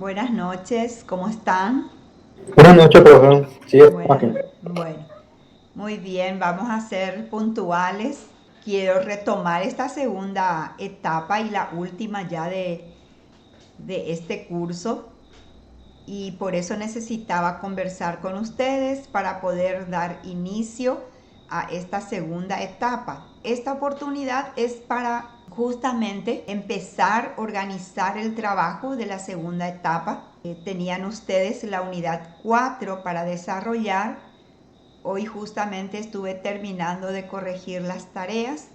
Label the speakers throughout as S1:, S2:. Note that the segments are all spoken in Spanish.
S1: Buenas noches, ¿cómo están?
S2: Buenas noches, profesor. Sí,
S1: Buenas,
S2: aquí.
S1: bueno, muy bien, vamos a ser puntuales. Quiero retomar esta segunda etapa y la última ya de este curso y por eso necesitaba conversar con ustedes para poder dar inicio a esta segunda etapa. Esta oportunidad es para justamente empezar a organizar el trabajo de la segunda etapa. Tenían ustedes la unidad 4 para desarrollar. Hoy justamente estuve terminando de corregir las tareas,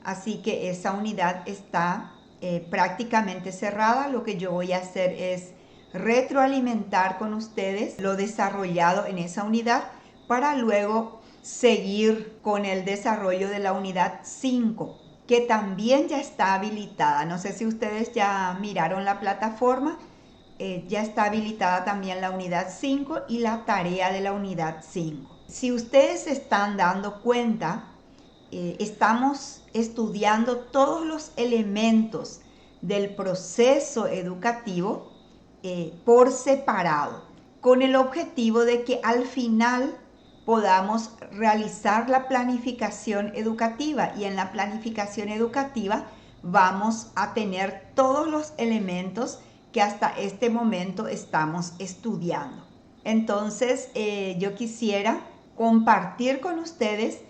S1: así que esa unidad está prácticamente cerrada. Lo que yo voy a hacer es retroalimentar con ustedes lo desarrollado en esa unidad para luego seguir con el desarrollo de la unidad 5, que también ya está habilitada. No sé si ustedes ya miraron la plataforma. Ya está habilitada también la unidad 5 y la tarea de la unidad 5. Si ustedes se están dando cuenta, estamos estudiando todos los elementos del proceso educativo por separado, con el objetivo de que al final podamos realizar la planificación educativa, y en la planificación educativa vamos a tener todos los elementos que hasta este momento estamos estudiando. Entonces, yo quisiera compartir con ustedes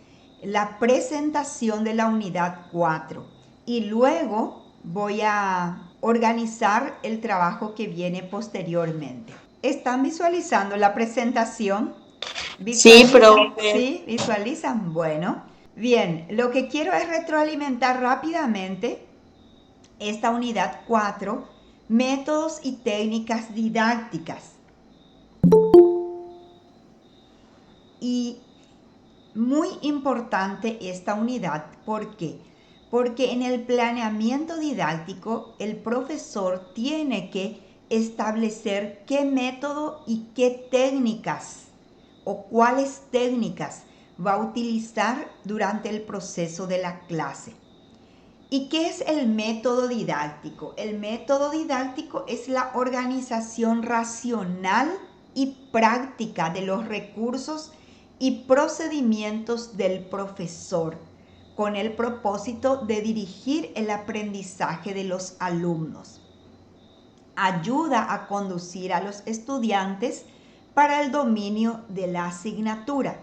S1: la presentación de la unidad 4 y luego voy a organizar el trabajo que viene posteriormente. ¿Están visualizando la presentación?
S3: Sí,
S1: ¿Visualizan?
S3: profe.
S1: ¿Sí? ¿Visualizan? Bueno, bien, lo que quiero es retroalimentar rápidamente esta unidad 4, métodos y técnicas didácticas. Y muy importante esta unidad, ¿por qué? Porque en el planeamiento didáctico el profesor tiene que establecer qué método y qué técnicas o cuáles técnicas va a utilizar durante el proceso de la clase. ¿Y qué es el método didáctico? El método didáctico es la organización racional y práctica de los recursos y procedimientos del profesor, con el propósito de dirigir el aprendizaje de los alumnos. Ayuda a conducir a los estudiantes para el dominio de la asignatura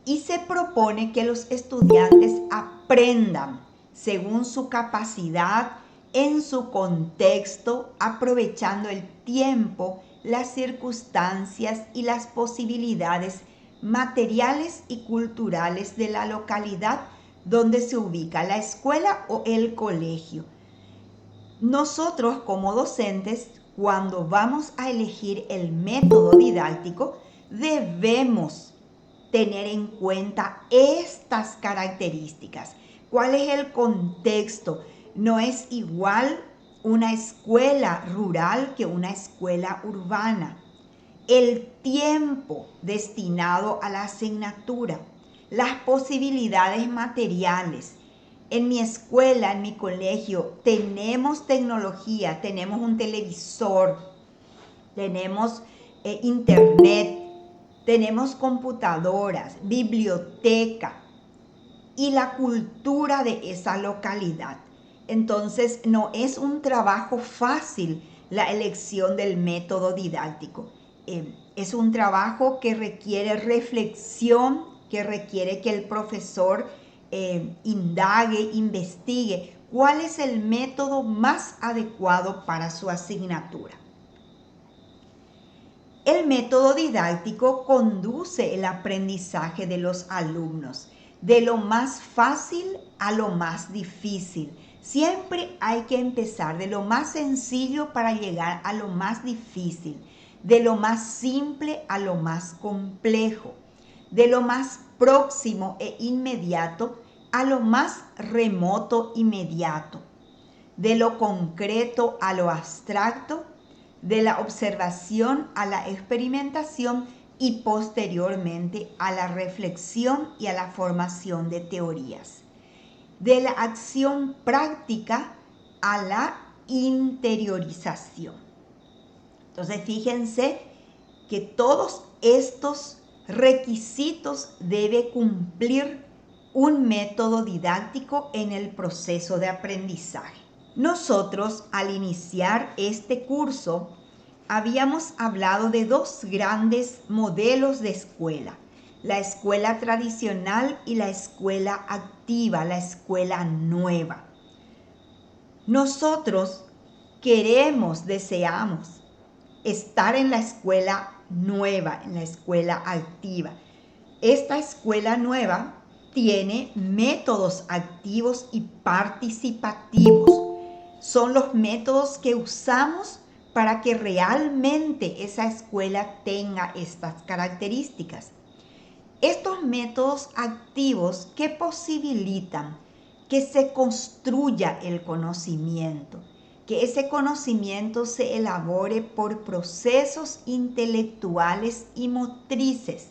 S1: y se propone que los estudiantes aprendan según su capacidad, en su contexto, aprovechando el tiempo, las circunstancias y las posibilidades materiales y culturales de la localidad donde se ubica la escuela o el colegio. Nosotros como docentes, cuando vamos a elegir el método didáctico, debemos tener en cuenta estas características. ¿Cuál es el contexto? No es igual una escuela rural que una escuela urbana. El tiempo destinado a la asignatura, las posibilidades materiales. En mi escuela, en mi colegio, tenemos tecnología, tenemos un televisor, tenemos internet, tenemos computadoras, biblioteca y la cultura de esa localidad. Entonces, no es un trabajo fácil la elección del método didáctico. Es un trabajo que requiere reflexión, que requiere que el profesor indague, investigue cuál es el método más adecuado para su asignatura. El método didáctico conduce el aprendizaje de los alumnos de lo más fácil a lo más difícil. Siempre hay que empezar de lo más sencillo para llegar a lo más difícil, de lo más simple a lo más complejo, de lo más próximo e inmediato a lo más remoto inmediato, de lo concreto a lo abstracto, de la observación a la experimentación y posteriormente a la reflexión y a la formación de teorías, de la acción práctica a la interiorización. Entonces, fíjense que todos estos requisitos debe cumplir un método didáctico en el proceso de aprendizaje. Nosotros, al iniciar este curso, habíamos hablado de dos grandes modelos de escuela: la escuela tradicional y la escuela activa, la escuela nueva. Nosotros deseamos estar en la escuela nueva, en la escuela activa. Esta escuela nueva tiene métodos activos y participativos. Son los métodos que usamos para que realmente esa escuela tenga estas características. Estos métodos activos que posibilitan que se construya el conocimiento, que ese conocimiento se elabore por procesos intelectuales y motrices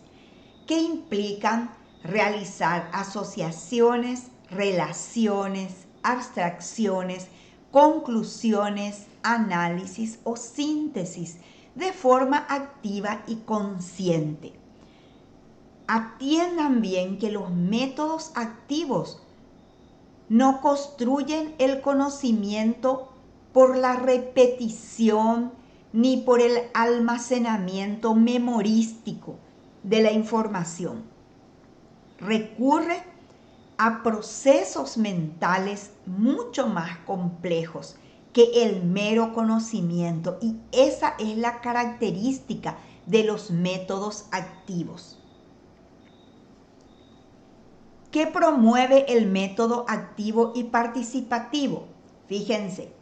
S1: que implican realizar asociaciones, relaciones, abstracciones, conclusiones, análisis o síntesis de forma activa y consciente. Atiendan bien que los métodos activos no construyen el conocimiento por la repetición ni por el almacenamiento memorístico de la información. Recurre a procesos mentales mucho más complejos que el mero conocimiento, y esa es la característica de los métodos activos. ¿Qué promueve el método activo y participativo? Fíjense,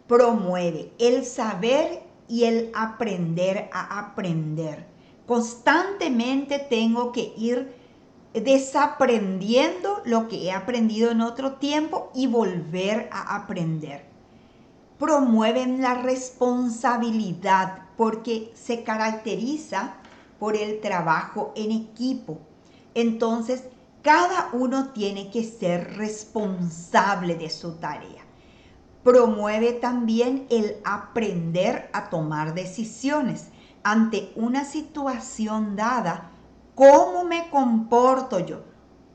S1: promueve el saber y el aprender a aprender. Constantemente tengo que ir desaprendiendo lo que he aprendido en otro tiempo y volver a aprender. Promueven la responsabilidad porque se caracteriza por el trabajo en equipo. Entonces, cada uno tiene que ser responsable de su tarea. Promueve también el aprender a tomar decisiones ante una situación dada. ¿Cómo me comporto yo?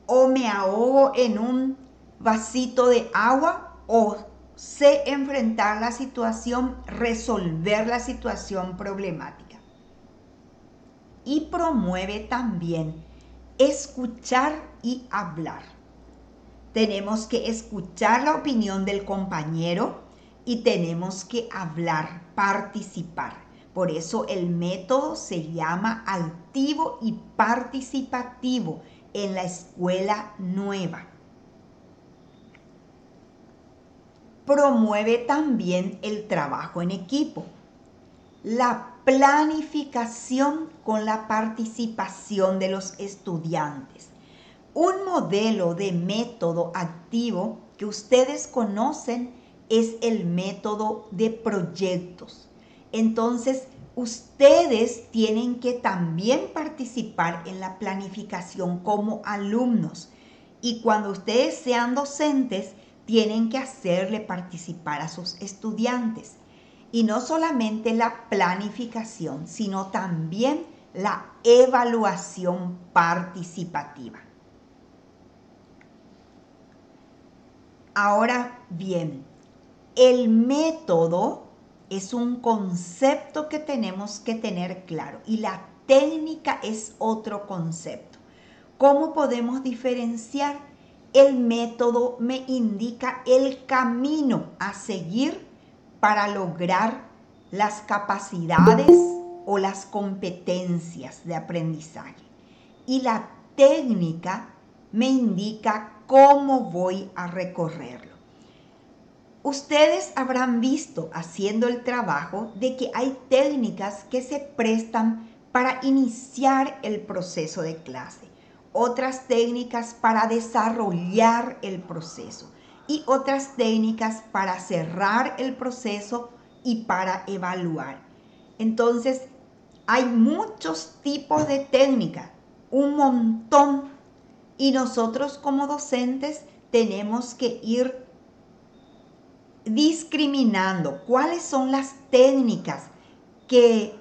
S1: ¿O me ahogo en un vasito de agua? ¿O sé enfrentar la situación, resolver la situación problemática? Y promueve también escuchar y hablar. Tenemos que escuchar la opinión del compañero y tenemos que hablar, participar. Por eso el método se llama activo y participativo en la escuela nueva. Promueve también el trabajo en equipo, la planificación con la participación de los estudiantes. Un modelo de método activo que ustedes conocen es el método de proyectos. Entonces, ustedes tienen que también participar en la planificación como alumnos. Y cuando ustedes sean docentes, tienen que hacerle participar a sus estudiantes. Y no solamente la planificación, sino también la evaluación participativa. Ahora bien, el método es un concepto que tenemos que tener claro y la técnica es otro concepto. ¿Cómo podemos diferenciar? El método me indica el camino a seguir para lograr las capacidades o las competencias de aprendizaje. Y la técnica me indica cómo voy a recorrerlo. Ustedes habrán visto haciendo el trabajo de que hay técnicas que se prestan para iniciar el proceso de clase, otras técnicas para desarrollar el proceso y otras técnicas para cerrar el proceso y para evaluar. Entonces, hay muchos tipos de técnicas, un montón, y nosotros como docentes tenemos que ir discriminando cuáles son las técnicas que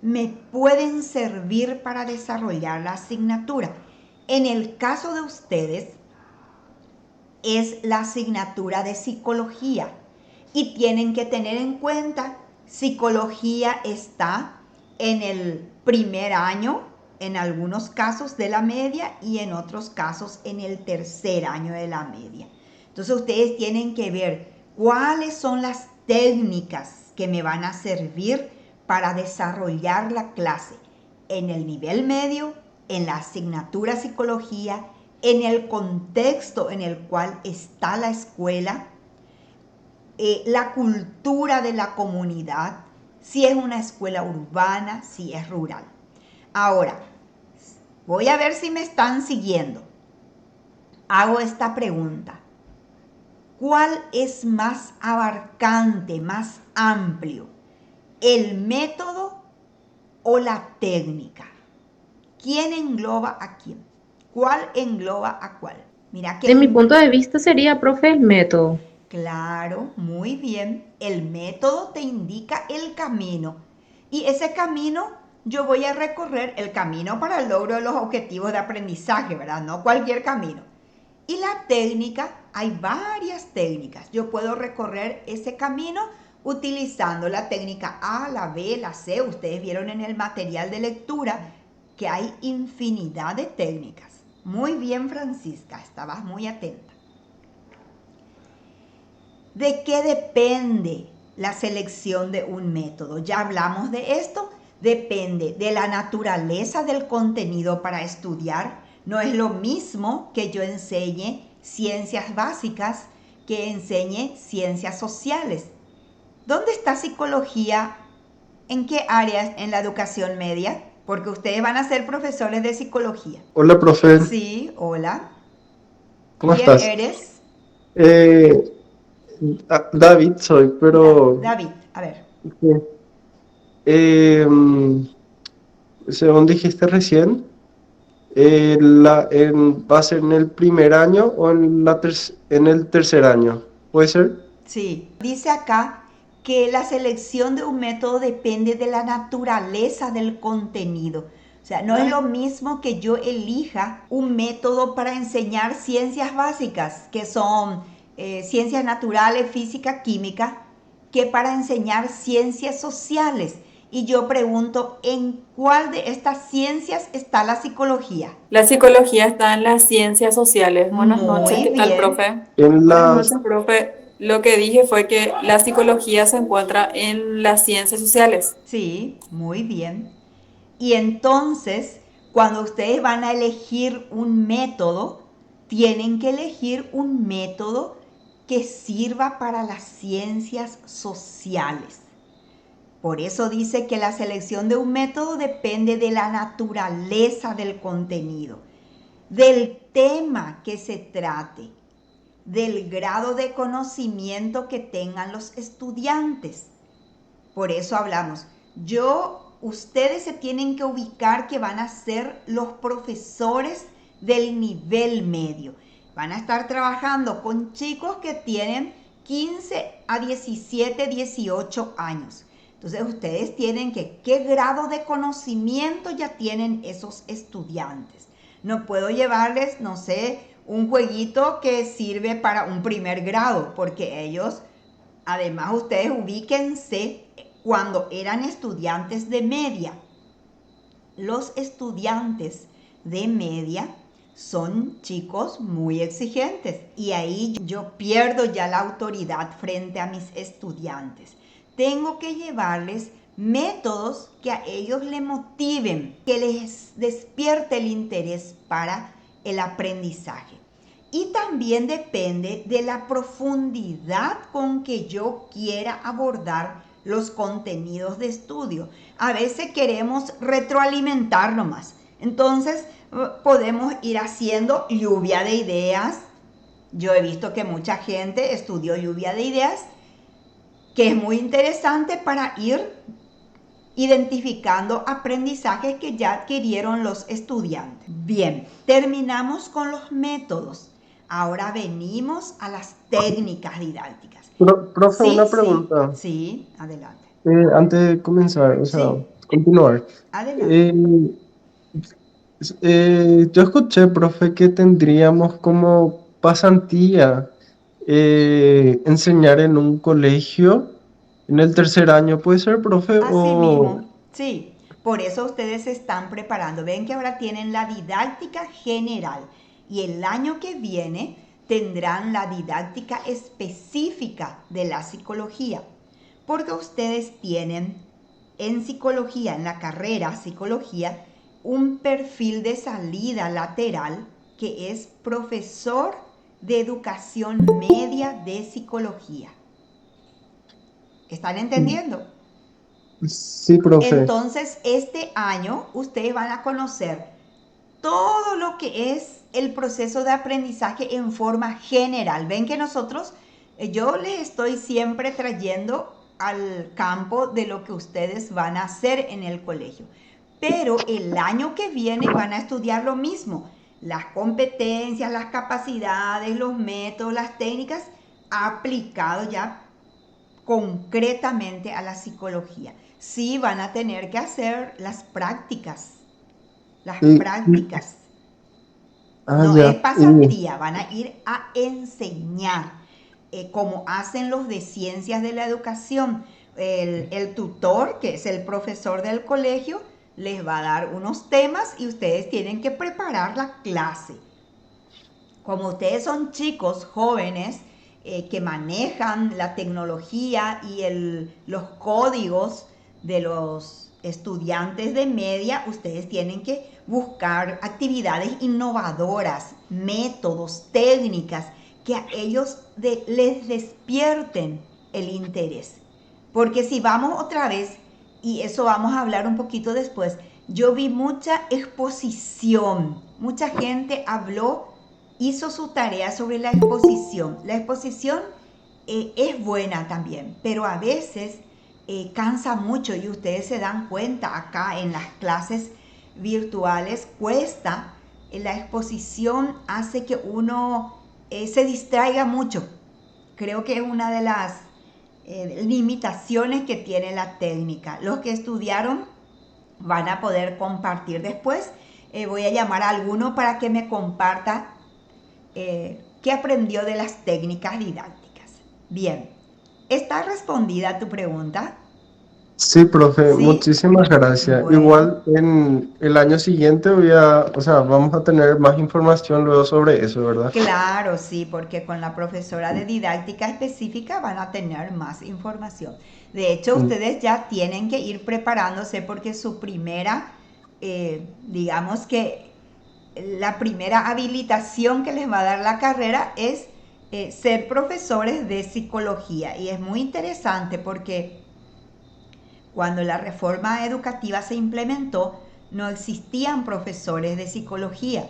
S1: me pueden servir para desarrollar la asignatura. En el caso de ustedes, es la asignatura de psicología y tienen que tener en cuenta, psicología está en el primer año, en algunos casos de la media y en otros casos en el tercer año de la media. Entonces ustedes tienen que ver cuáles son las técnicas que me van a servir para desarrollar la clase en el nivel medio, en la asignatura psicología, en el contexto en el cual está la escuela, la cultura de la comunidad, si es una escuela urbana, si es rural. Ahora, voy a ver si me están siguiendo. Hago esta pregunta. ¿Cuál es más abarcante, más amplio? ¿El método o la técnica? ¿Quién engloba a quién? ¿Cuál engloba a cuál? Mira que
S3: De mi punto de vista sería, profe, el método.
S1: Claro, muy bien. El método te indica el camino. Y ese camino yo voy a recorrer el camino para el logro de los objetivos de aprendizaje, ¿verdad? No cualquier camino. Y la técnica, hay varias técnicas. Yo puedo recorrer ese camino utilizando la técnica A, la B, la C. Ustedes vieron en el material de lectura que hay infinidad de técnicas. Muy bien, Francisca, estabas muy atenta. ¿De qué depende la selección de un método? Ya hablamos de esto. Depende de la naturaleza del contenido para estudiar. No es lo mismo que yo enseñe ciencias básicas que enseñe ciencias sociales. ¿Dónde está psicología? ¿En qué áreas en la educación media? Porque ustedes van a ser profesores de psicología.
S4: Hola, profe.
S1: Sí, hola.
S4: ¿Cómo
S1: ¿Quién
S4: estás?
S1: eres?
S4: David soy, pero
S1: David, a ver.
S4: eh, según dijiste recién, ¿va a ser en el primer año o en el tercer año? ¿Puede ser?
S1: Sí, dice acá que la selección de un método depende de la naturaleza del contenido. O sea, no es lo mismo que yo elija un método para enseñar ciencias básicas, que son ciencias naturales, física, química, que para enseñar ciencias sociales. Y yo pregunto, ¿en cuál de estas ciencias está la psicología?
S5: La psicología está en las ciencias sociales. Buenas noches,
S1: Muy
S5: ¿qué tal,
S1: bien.
S5: profe?
S4: En
S5: Buenas
S4: las...
S5: noches, profe. Lo que dije fue que la psicología se encuentra en las ciencias sociales.
S1: Sí, muy bien. Y entonces, cuando ustedes van a elegir un método, tienen que elegir un método que sirva para las ciencias sociales. Por eso dice que la selección de un método depende de la naturaleza del contenido, del tema que se trate, del grado de conocimiento que tengan los estudiantes. Por eso hablamos. Ustedes se tienen que ubicar que van a ser los profesores del nivel medio. Van a estar trabajando con chicos que tienen 15 a 17, 18 años. Entonces ustedes tienen ¿qué grado de conocimiento ya tienen esos estudiantes? No puedo llevarles, no sé, un jueguito que sirve para un primer grado, porque ellos, además ustedes ubíquense cuando eran estudiantes de media. Los estudiantes de media son chicos muy exigentes y ahí yo pierdo ya la autoridad frente a mis estudiantes. Tengo que llevarles métodos que a ellos les motiven, que les despierte el interés para el aprendizaje. Y también depende de la profundidad con que yo quiera abordar los contenidos de estudio. A veces queremos retroalimentar nomás. Entonces podemos ir haciendo lluvia de ideas. Yo he visto que mucha gente estudió lluvia de ideas, que es muy interesante para ir identificando aprendizajes que ya adquirieron los estudiantes. Bien, terminamos con los métodos. Ahora venimos a las técnicas didácticas.
S4: Profe,
S1: Sí,
S4: una pregunta.
S1: sí, adelante.
S4: antes de comenzar, o sea,
S1: Sí,
S4: continuar,
S1: adelante.
S4: eh, yo escuché, profe, que tendríamos como pasantía enseñar en un colegio en el tercer año, ¿puede ser, profe?
S1: Así
S4: O...
S1: mismo, sí. Por eso ustedes se están preparando. Ven que ahora tienen la didáctica general y el año que viene tendrán la didáctica específica de la psicología. Porque ustedes tienen en psicología, en la carrera psicología, un perfil de salida lateral que es profesor de educación media de psicología. ¿Están entendiendo?
S4: Sí, profe.
S1: Entonces, este año ustedes van a conocer todo lo que es el proceso de aprendizaje en forma general. Ven que nosotros, yo les estoy siempre trayendo al campo de lo que ustedes van a hacer en el colegio. Pero el año que viene van a estudiar lo mismo. Las competencias, las capacidades, los métodos, las técnicas aplicados ya concretamente a la psicología. Sí van a tener que hacer las prácticas. Las
S4: Y,
S1: prácticas. No es
S4: ya.
S1: pasantía, van a ir a enseñar, como hacen los de ciencias de la educación. El tutor, que es el profesor del colegio, les va a dar unos temas y ustedes tienen que preparar la clase. Como ustedes son chicos jóvenes que manejan la tecnología y los códigos de los estudiantes de media, ustedes tienen que buscar actividades innovadoras, métodos, técnicas que a ellos les despierten el interés. Porque si vamos otra vez, y eso vamos a hablar un poquito después, yo vi mucha exposición, mucha gente habló, hizo su tarea sobre la exposición. La exposición es buena también, pero a veces cansa mucho y ustedes se dan cuenta acá en las clases virtuales, cuesta. La exposición hace que uno se distraiga mucho. Creo que es una de las limitaciones que tiene la técnica. Los que estudiaron van a poder compartir después. Voy a llamar a alguno para que me comparta qué aprendió de las técnicas didácticas. Bien, ¿está respondida tu pregunta?
S4: Sí, profe,
S1: ¿Sí?
S4: muchísimas gracias.
S1: Bueno,
S4: Igual en el año siguiente voy a, o sea, vamos a tener más información luego sobre eso, ¿verdad?
S1: claro, sí, porque con la profesora de didáctica específica van a tener más información. De hecho,
S4: Mm.
S1: ustedes ya tienen que ir preparándose porque su primera, digamos que la primera habilitación que les va a dar la carrera es ser profesores de psicología. Y es muy interesante porque cuando la reforma educativa se implementó, no existían profesores de psicología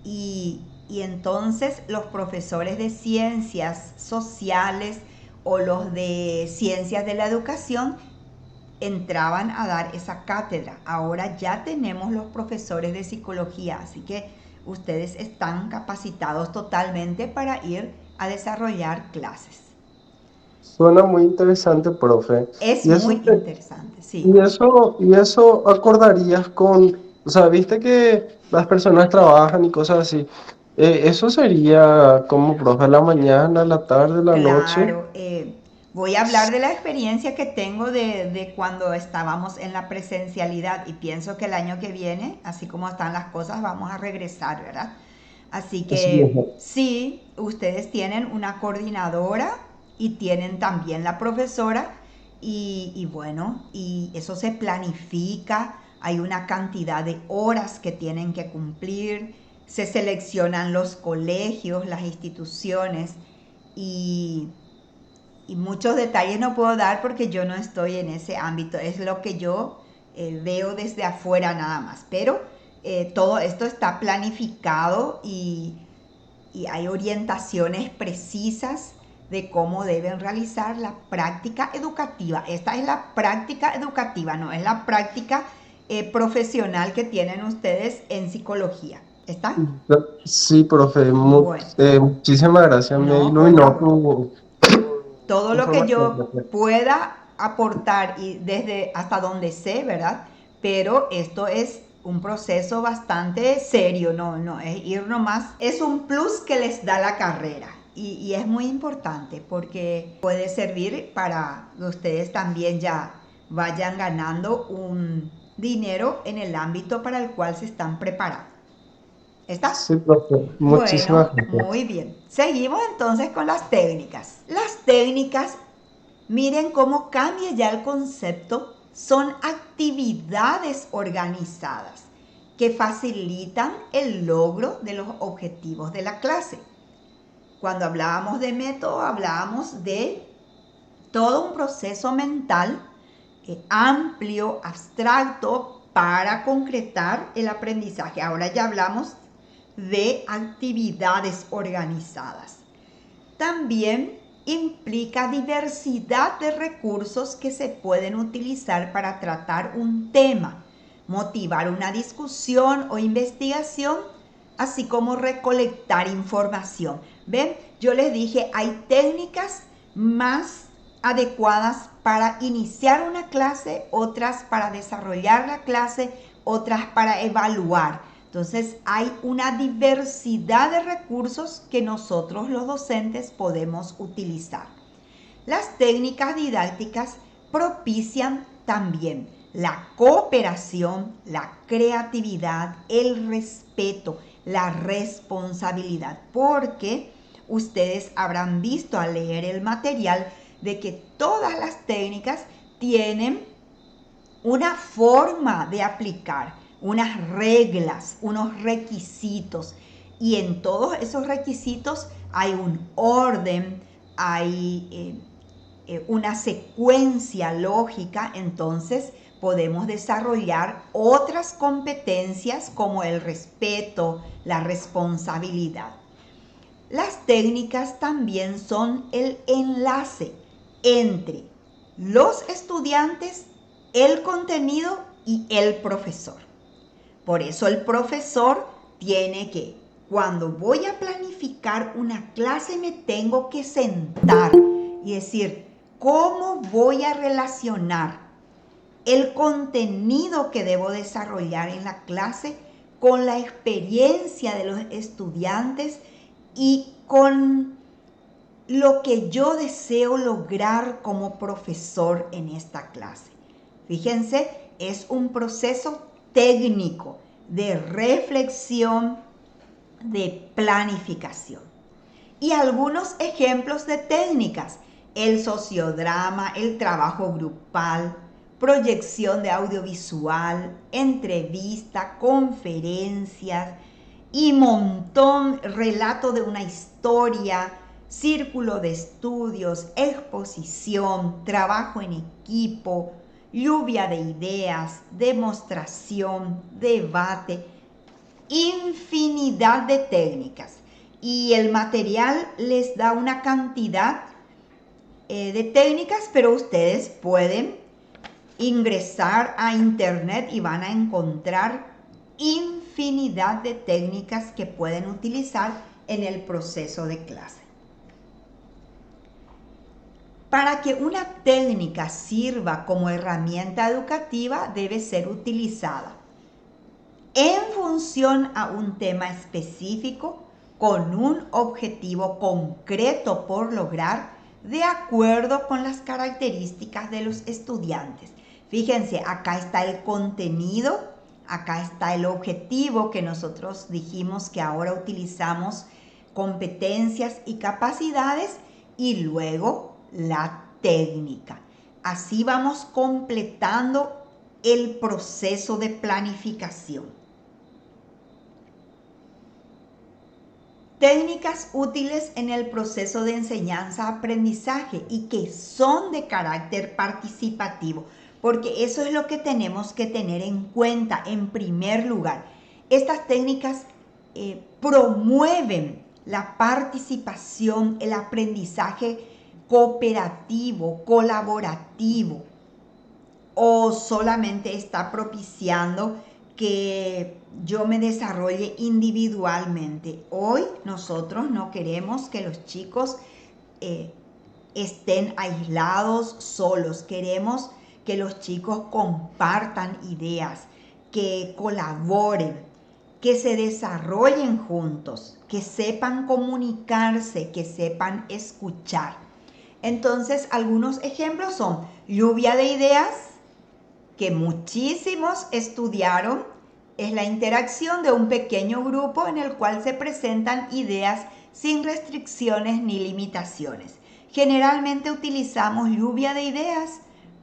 S1: y entonces los profesores de ciencias sociales o los de ciencias de la educación entraban a dar esa cátedra. Ahora ya tenemos los profesores de psicología, así que ustedes están capacitados totalmente para ir a desarrollar clases.
S4: Suena muy interesante, profe.
S1: Es
S4: Y
S1: muy
S4: eso,
S1: interesante, sí.
S4: y eso acordarías con, o sea, viste que las personas trabajan y cosas así. Eso sería como, profe, a la mañana, a la tarde, a la noche.
S1: Claro, voy a hablar de la experiencia que tengo de cuando estábamos en la presencialidad y pienso que el año que viene, así como están las cosas, vamos a regresar, ¿verdad? Así
S4: Así
S1: que
S4: mismo.
S1: sí, ustedes tienen una coordinadora y tienen también la profesora y bueno, y eso se planifica, hay una cantidad de horas que tienen que cumplir, se seleccionan los colegios, las instituciones y, y muchos detalles no puedo dar porque yo no estoy en ese ámbito, es lo que yo veo desde afuera nada más, pero todo esto está planificado y hay orientaciones precisas de cómo deben realizar la práctica educativa. Esta es la práctica educativa, no es la práctica profesional que tienen ustedes en psicología. ¿Está?
S4: Sí, profe,
S1: Bueno,
S4: muchísimas gracias. Me
S1: no, por
S4: iluminó
S1: favor.
S4: tu
S1: Todo lo que
S4: información,
S1: yo
S4: profe.
S1: pueda aportar y desde hasta donde sé, ¿verdad? Pero esto es un proceso bastante serio, no es ir nomás, es un plus que les da la carrera y es muy importante porque puede servir para que ustedes también ya vayan ganando un dinero en el ámbito para el cual se están preparando. ¿Está?
S4: Sí, profe, muchísimas
S1: Bueno,
S4: gracias.
S1: muy bien. Seguimos entonces con las técnicas. Las técnicas, miren cómo cambia ya el concepto, son actividades organizadas que facilitan el logro de los objetivos de la clase. Cuando hablábamos de método, hablábamos de todo un proceso mental amplio, abstracto, para concretar el aprendizaje. Ahora ya hablamos de actividades organizadas. También implica diversidad de recursos que se pueden utilizar para tratar un tema, motivar una discusión o investigación, así como recolectar información. ¿Ven? Yo les dije, hay técnicas más adecuadas para iniciar una clase, otras para desarrollar la clase, otras para evaluar. Entonces hay una diversidad de recursos que nosotros los docentes podemos utilizar. Las técnicas didácticas propician también la cooperación, la creatividad, el respeto, la responsabilidad, porque ustedes habrán visto al leer el material de que todas las técnicas tienen una forma de aplicar, unas reglas, unos requisitos. Y en todos esos requisitos hay un orden, hay una secuencia lógica, entonces podemos desarrollar otras competencias como el respeto, la responsabilidad. Las técnicas también son el enlace entre los estudiantes, el contenido y el profesor. Por eso el profesor tiene que, cuando voy a planificar una clase, me tengo que sentar y decir, ¿cómo voy a relacionar el contenido que debo desarrollar en la clase con la experiencia de los estudiantes y con lo que yo deseo lograr como profesor en esta clase? Fíjense, es un proceso técnico de reflexión, de planificación. Y algunos ejemplos de técnicas: el sociodrama, el trabajo grupal, proyección de audiovisual, entrevista, conferencias y montón, relato de una historia, círculo de estudios, exposición, trabajo en equipo, lluvia de ideas, demostración, debate, infinidad de técnicas. Y el material les da una cantidad de técnicas, pero ustedes pueden ingresar a internet y van a encontrar infinidad de técnicas que pueden utilizar en el proceso de clase. Para que una técnica sirva como herramienta educativa, debe ser utilizada en función a un tema específico, con un objetivo concreto por lograr, de acuerdo con las características de los estudiantes. Fíjense, acá está el contenido, acá está el objetivo, que nosotros dijimos que ahora utilizamos competencias y capacidades, y luego la técnica. Así vamos completando el proceso de planificación. Técnicas útiles en el proceso de enseñanza-aprendizaje y que son de carácter participativo, porque eso es lo que tenemos que tener en cuenta en primer lugar. Estas técnicas promueven la participación, el aprendizaje cooperativo, colaborativo, o solamente está propiciando que yo me desarrolle individualmente. Hoy nosotros no queremos que los chicos estén aislados, solos. Queremos que los chicos compartan ideas, que colaboren, que se desarrollen juntos, que sepan comunicarse, que sepan escuchar. Entonces, algunos ejemplos son lluvia de ideas, que muchísimos estudiaron. Es la interacción de un pequeño grupo en el cual se presentan ideas sin restricciones ni limitaciones. Generalmente utilizamos lluvia de ideas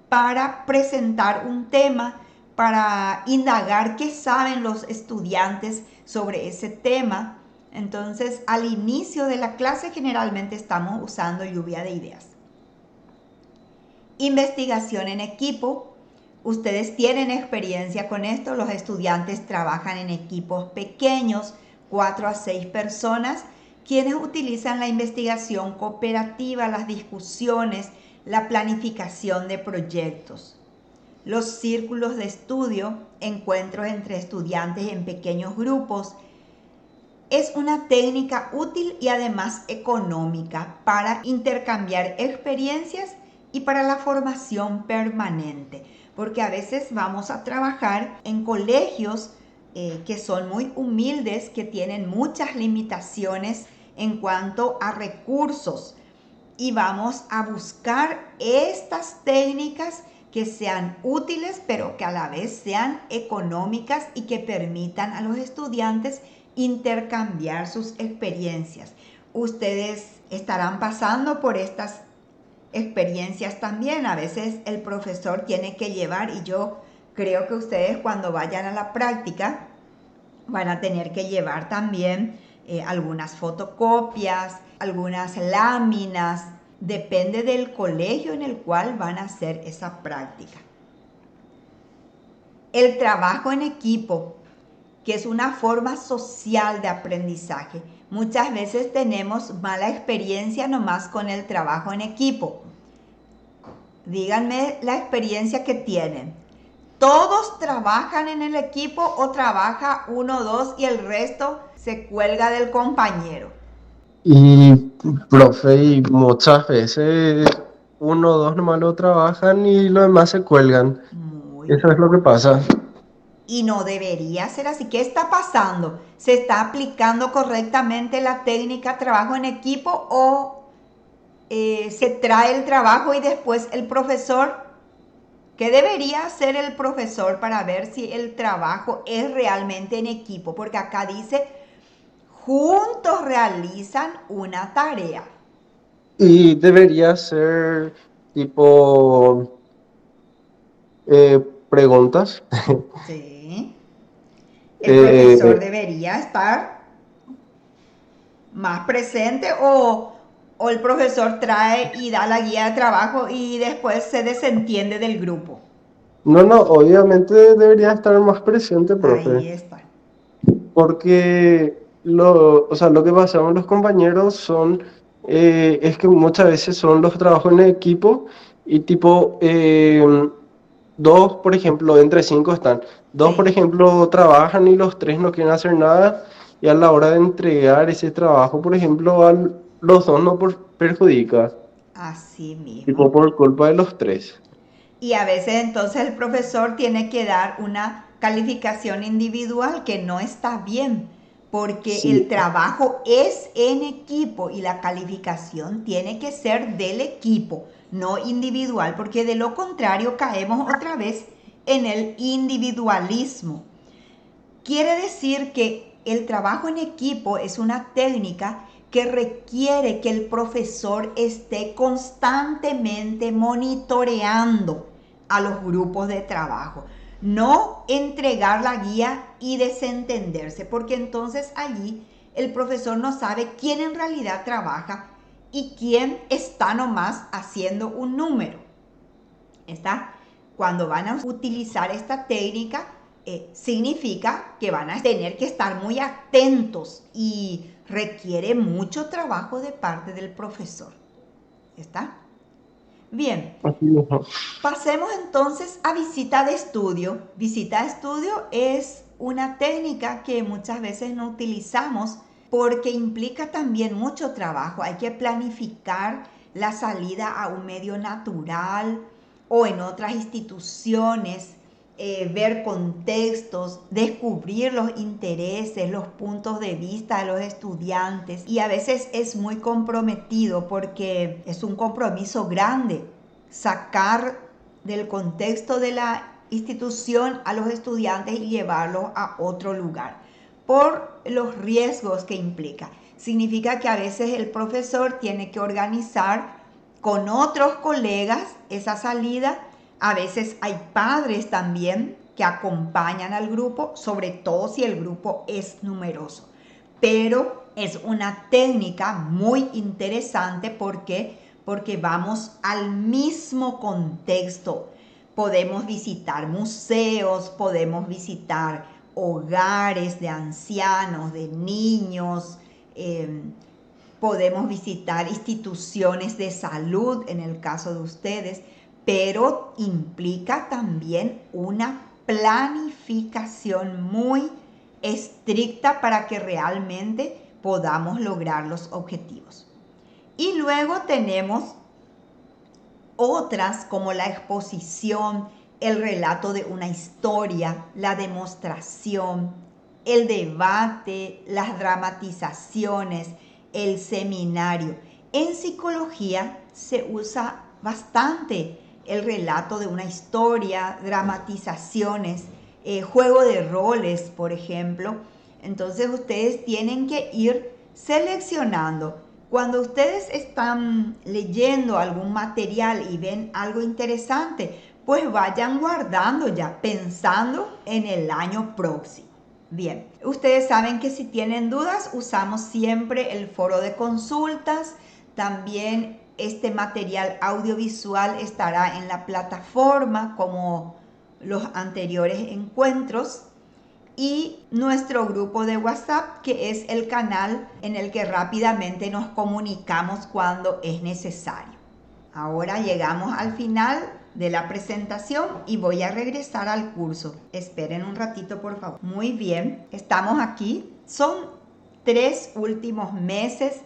S1: para presentar un tema, para indagar qué saben los estudiantes sobre ese tema. Entonces, al inicio de la clase generalmente estamos usando lluvia de ideas. Investigación en equipo. Ustedes tienen experiencia con esto. Los estudiantes trabajan en equipos pequeños, 4 a 6 personas, quienes utilizan la investigación cooperativa, las discusiones, la planificación de proyectos. Los círculos de estudio, encuentros entre estudiantes en pequeños grupos, es una técnica útil y además económica para intercambiar experiencias y para la formación permanente, porque a veces vamos a trabajar en colegios que son muy humildes, que tienen muchas limitaciones en cuanto a recursos, y vamos a buscar estas técnicas que sean útiles, pero que a la vez sean económicas y que permitan a los estudiantes intercambiar sus experiencias. Ustedes estarán pasando por estas experiencias también. A veces el profesor tiene que llevar, y yo creo que ustedes cuando vayan a la práctica van a tener que llevar también algunas fotocopias, algunas láminas, depende del colegio en el cual van a hacer esa práctica. El trabajo en equipo, que es una forma social de aprendizaje. Muchas veces tenemos mala experiencia nomás con el trabajo en equipo. Díganme la experiencia que tienen. ¿Todos trabajan en el equipo o trabaja uno o dos y el resto se cuelga del compañero?
S4: Y, profe, y muchas veces uno o dos nomás lo trabajan y los demás se cuelgan.
S1: Muy
S4: Eso
S1: bien.
S4: es lo que pasa.
S1: Y no debería ser así. ¿Qué está pasando? ¿Se está aplicando correctamente la técnica trabajo en equipo o se trae el trabajo y después el profesor? ¿Qué debería hacer el profesor para ver si el trabajo es realmente en equipo? Porque acá dice, juntos realizan una tarea.
S4: Y debería ser tipo preguntas.
S1: Sí. El profesor debería estar más presente o el profesor trae y da la guía de trabajo y después se desentiende del grupo.
S4: No, obviamente debería estar más presente,
S1: Ahí
S4: profe,
S1: está.
S4: porque o sea, lo que pasamos los compañeros son, es que muchas veces son los trabajos en equipo y tipo, dos, por ejemplo, entre cinco están, dos, por
S1: Sí,
S4: ejemplo, trabajan y los tres no quieren hacer nada y a la hora de entregar ese trabajo, por ejemplo, los dos no perjudica,
S1: así mismo.
S4: tipo por culpa de los tres.
S1: Y a veces entonces el profesor tiene que dar una calificación individual que no está bien, porque
S4: Sí.
S1: el trabajo es en equipo y la calificación tiene que ser del equipo, no individual, porque de lo contrario caemos otra vez en el individualismo. Quiere decir que el trabajo en equipo es una técnica que requiere que el profesor esté constantemente monitoreando a los grupos de trabajo. No entregar la guía y desentenderse, porque entonces allí el profesor no sabe quién en realidad trabaja y quién está nomás haciendo un número. ¿Está? Cuando van a utilizar esta técnica, significa que van a tener que estar muy atentos y requiere mucho trabajo de parte del profesor. ¿Está? Bien,
S4: Así mismo.
S1: pasemos entonces a visita de estudio. Visita de estudio es una técnica que muchas veces no utilizamos porque implica también mucho trabajo. Hay que planificar la salida a un medio natural o en otras instituciones, ver contextos, descubrir los intereses, los puntos de vista de los estudiantes. Y a veces es muy comprometido porque es un compromiso grande sacar del contexto de la institución a los estudiantes y llevarlos a otro lugar por los riesgos que implica. Significa que a veces el profesor tiene que organizar con otros colegas esa salida. A veces hay padres también que acompañan al grupo, sobre todo si el grupo es numeroso. Pero es una técnica muy interesante porque vamos al mismo contexto. Podemos visitar museos, podemos visitar hogares de ancianos, de niños, podemos visitar instituciones de salud en el caso de ustedes, pero implica también una planificación muy estricta para que realmente podamos lograr los objetivos. Y luego tenemos otras como la exposición, el relato de una historia, la demostración, el debate, las dramatizaciones, el seminario. En psicología se usa bastante el relato de una historia, dramatizaciones, juego de roles, por ejemplo. Entonces ustedes tienen que ir seleccionando. Cuando ustedes están leyendo algún material y ven algo interesante, pues vayan guardando ya, pensando en el año próximo. Bien, ustedes saben que si tienen dudas, usamos siempre el foro de consultas. También este material audiovisual estará en la plataforma como los anteriores encuentros. Y nuestro grupo de WhatsApp, que es el canal en el que rápidamente nos comunicamos cuando es necesario. Ahora llegamos al final de la presentación y voy a regresar al curso. Esperen un ratito, por favor. Muy bien, estamos aquí. Son 3 últimos meses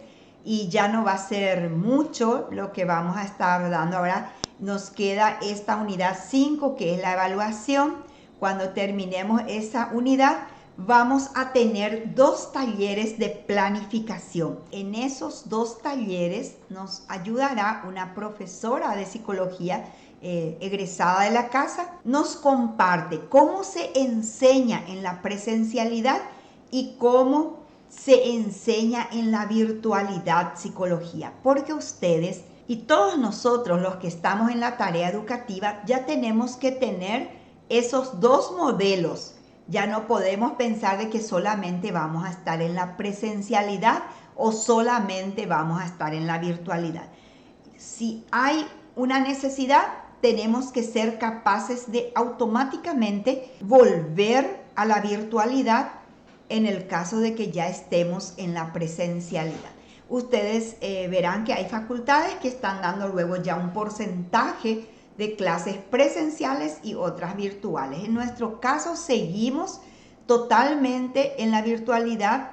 S1: y ya no va a ser mucho lo que vamos a estar dando. Ahora nos queda esta unidad 5, que es la evaluación. Cuando terminemos esa unidad, vamos a tener 2 talleres de planificación. En esos 2 talleres nos ayudará una profesora de psicología egresada de la casa. Nos comparte cómo se enseña en la presencialidad y cómo se enseña en la virtualidad psicología. Porque ustedes y todos nosotros los que estamos en la tarea educativa ya tenemos que tener esos 2 modelos. Ya no podemos pensar de que solamente vamos a estar en la presencialidad o solamente vamos a estar en la virtualidad. Si hay una necesidad, tenemos que ser capaces de automáticamente volver a la virtualidad en el caso de que ya estemos en la presencialidad. Ustedes verán que hay facultades que están dando luego ya un porcentaje de clases presenciales y otras virtuales. En nuestro caso seguimos totalmente en la virtualidad,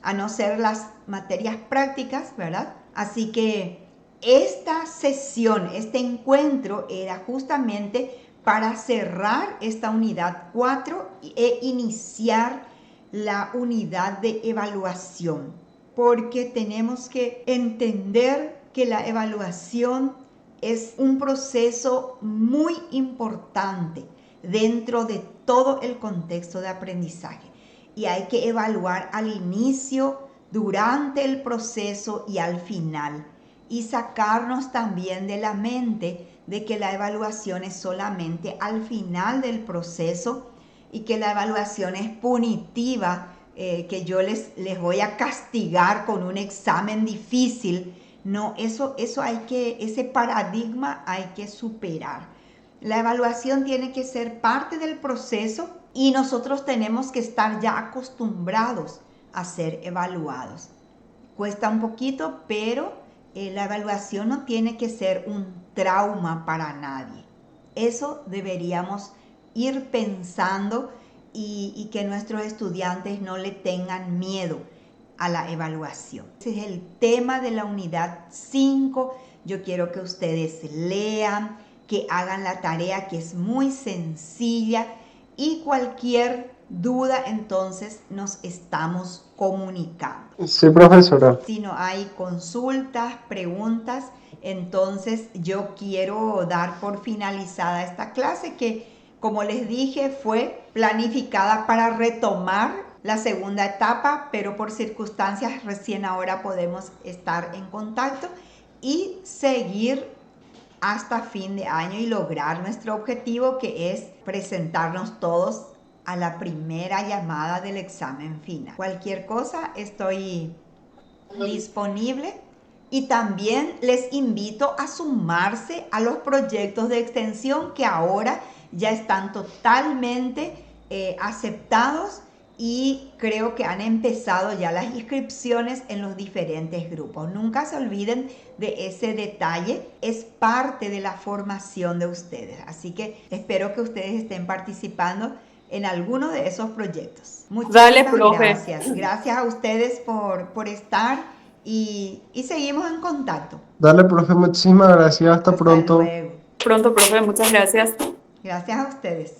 S1: a no ser las materias prácticas, ¿verdad? Así que esta sesión, este encuentro era justamente para cerrar esta unidad 4 e iniciar la unidad de evaluación, porque tenemos que entender que la evaluación es un proceso muy importante dentro de todo el contexto de aprendizaje y hay que evaluar al inicio, durante el proceso y al final, y sacarnos también de la mente de que la evaluación es solamente al final del proceso y que la evaluación es punitiva, que yo les voy a castigar con un examen difícil. No, ese paradigma hay que superar. La evaluación tiene que ser parte del proceso y nosotros tenemos que estar ya acostumbrados a ser evaluados. Cuesta un poquito, pero la evaluación no tiene que ser un trauma para nadie. Eso deberíamos ir pensando y que nuestros estudiantes no le tengan miedo a la evaluación. Ese es el tema de la unidad 5 yo quiero que ustedes lean, que hagan la tarea, que es muy sencilla, y cualquier duda entonces nos estamos comunicando.
S4: Sí, profesora.
S1: Si no hay consultas, preguntas, entonces yo quiero dar por finalizada esta clase que, como les dije, fue planificada para retomar la segunda etapa, pero por circunstancias recién ahora podemos estar en contacto y seguir hasta fin de año y lograr nuestro objetivo, que es presentarnos todos a la primera llamada del examen final. Cualquier cosa, estoy disponible, y también les invito a sumarse a los proyectos de extensión que ahora ya están totalmente aceptados, y creo que han empezado ya las inscripciones en los diferentes grupos. Nunca se olviden de ese detalle, es parte de la formación de ustedes, así que espero que ustedes estén participando en alguno de esos proyectos.
S5: Dale,
S1: Muchísimas
S5: profe.
S1: gracias a ustedes por estar, y seguimos en contacto.
S4: Dale, profe, muchísimas gracias. Hasta pronto.
S1: Luego.
S5: Pronto, profe, muchas gracias.
S1: Gracias a ustedes.